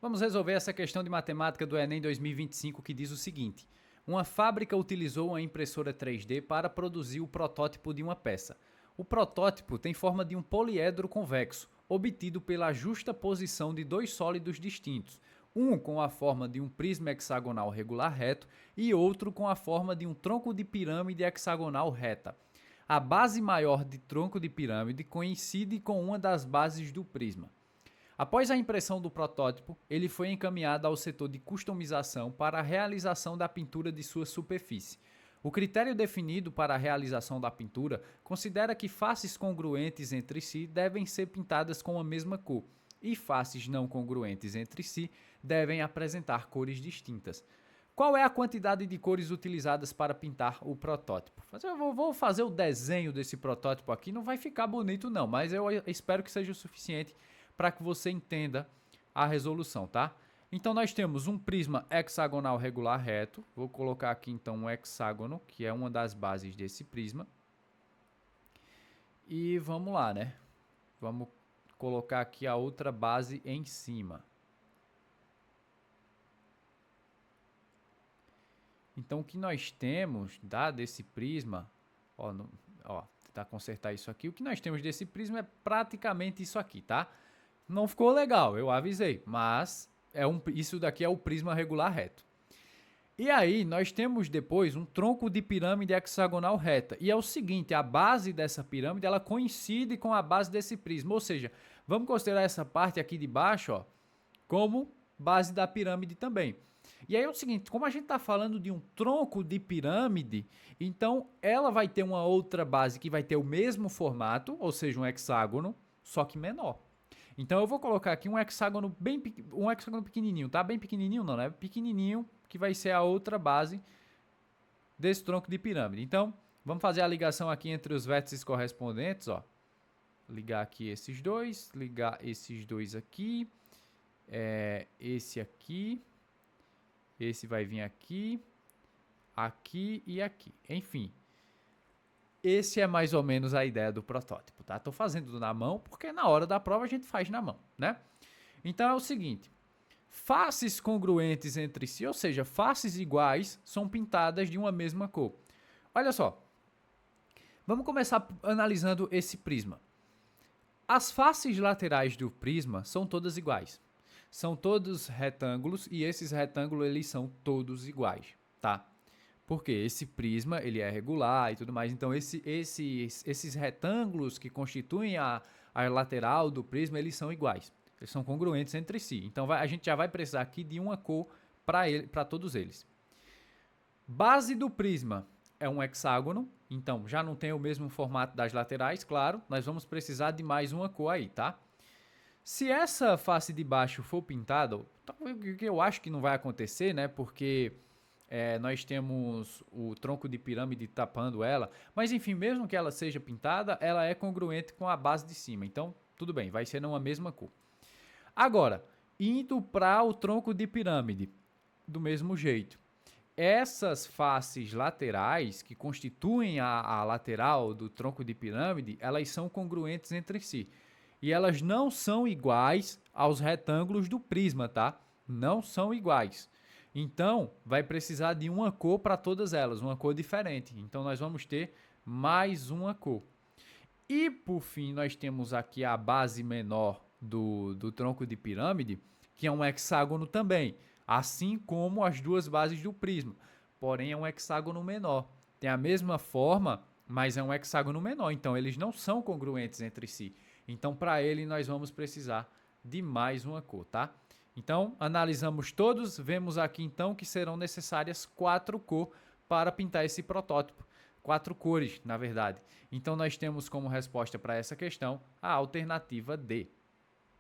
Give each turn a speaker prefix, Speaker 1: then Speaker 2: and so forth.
Speaker 1: Vamos resolver essa questão de matemática do Enem 2025 que diz o seguinte: uma fábrica utilizou uma impressora 3D para produzir o protótipo de uma peça. O protótipo tem forma de um poliedro convexo, obtido pela justa posição de dois sólidos distintos, um com a forma de um prisma hexagonal regular reto e outro com a forma de um tronco de pirâmide hexagonal reta. A base maior de tronco de pirâmide coincide com uma das bases do prisma. Após a impressão do protótipo, ele foi encaminhado ao setor de customização para a realização da pintura de sua superfície. O critério definido para a realização da pintura considera que faces congruentes entre si devem ser pintadas com a mesma cor, e faces não congruentes entre si devem apresentar cores distintas. Qual é a quantidade de cores utilizadas para pintar o protótipo? Eu vou fazer o desenho desse protótipo aqui, não vai ficar bonito não, mas eu espero que seja o suficiente para que você entenda a resolução, tá? Então nós temos um prisma hexagonal regular reto. Vou colocar aqui então um hexágono, que é uma das bases desse prisma. E vamos lá, né? Vamos colocar aqui a outra base em cima. Então o que nós temos desse prisma, tentar consertar isso aqui. O que nós temos desse prisma é praticamente isso aqui, tá? Não ficou legal, eu avisei, mas isso daqui é o prisma regular reto. E aí, nós temos depois um tronco de pirâmide hexagonal reta. E é o seguinte, a base dessa pirâmide, ela coincide com a base desse prisma. Ou seja, vamos considerar essa parte aqui de baixo, ó, como base da pirâmide também. E aí é o seguinte, como a gente está falando de um tronco de pirâmide, então ela vai ter uma outra base que vai ter o mesmo formato, ou seja, um hexágono, só que menor. Então eu vou colocar aqui um hexágono pequenininho, tá? Bem pequenininho não, né? Pequenininho, que vai ser a outra base desse tronco de pirâmide. Então, vamos fazer a ligação aqui entre os vértices correspondentes, ó. Ligar aqui esses dois, ligar esses dois aqui, esse aqui, esse vai vir aqui, aqui e aqui. Enfim, esse é mais ou menos a ideia do protótipo, tá? Tô fazendo na mão porque na hora da prova a gente faz na mão, né? Então é o seguinte, faces congruentes entre si, ou seja, faces iguais, são pintadas de uma mesma cor. Olha só, vamos começar analisando esse prisma. As faces laterais do prisma são todas iguais. São todos retângulos e esses retângulos eles são todos iguais, tá? Porque esse prisma ele é regular e tudo mais, então esses retângulos que constituem a lateral do prisma, eles são iguais, eles são congruentes entre si. Então a gente já vai precisar aqui de uma cor para todos eles. Base do prisma é um hexágono, então já não tem o mesmo formato das laterais, claro, nós vamos precisar de mais uma cor aí, tá? Se essa face de baixo for pintada, que eu acho que não vai acontecer, né, porque nós temos o tronco de pirâmide tapando ela, mas enfim, mesmo que ela seja pintada, ela é congruente com a base de cima, então tudo bem, vai ser numa mesma cor. Agora, indo para o tronco de pirâmide, do mesmo jeito, essas faces laterais que constituem a lateral do tronco de pirâmide, elas são congruentes entre si, e elas não são iguais aos retângulos do prisma, tá? Não são iguais. Então, vai precisar de uma cor para todas elas, uma cor diferente. Então, nós vamos ter mais uma cor. E, por fim, nós temos aqui a base menor do tronco de pirâmide, que é um hexágono também, assim como as duas bases do prisma. Porém, é um hexágono menor. Tem a mesma forma, mas é um hexágono menor. Então, eles não são congruentes entre si. Então, para ele, nós vamos precisar de mais uma cor, tá? Então, analisamos todos, vemos aqui então que serão necessárias 4 cores para pintar esse protótipo. 4 cores, na verdade. Então, nós temos como resposta para essa questão a alternativa D.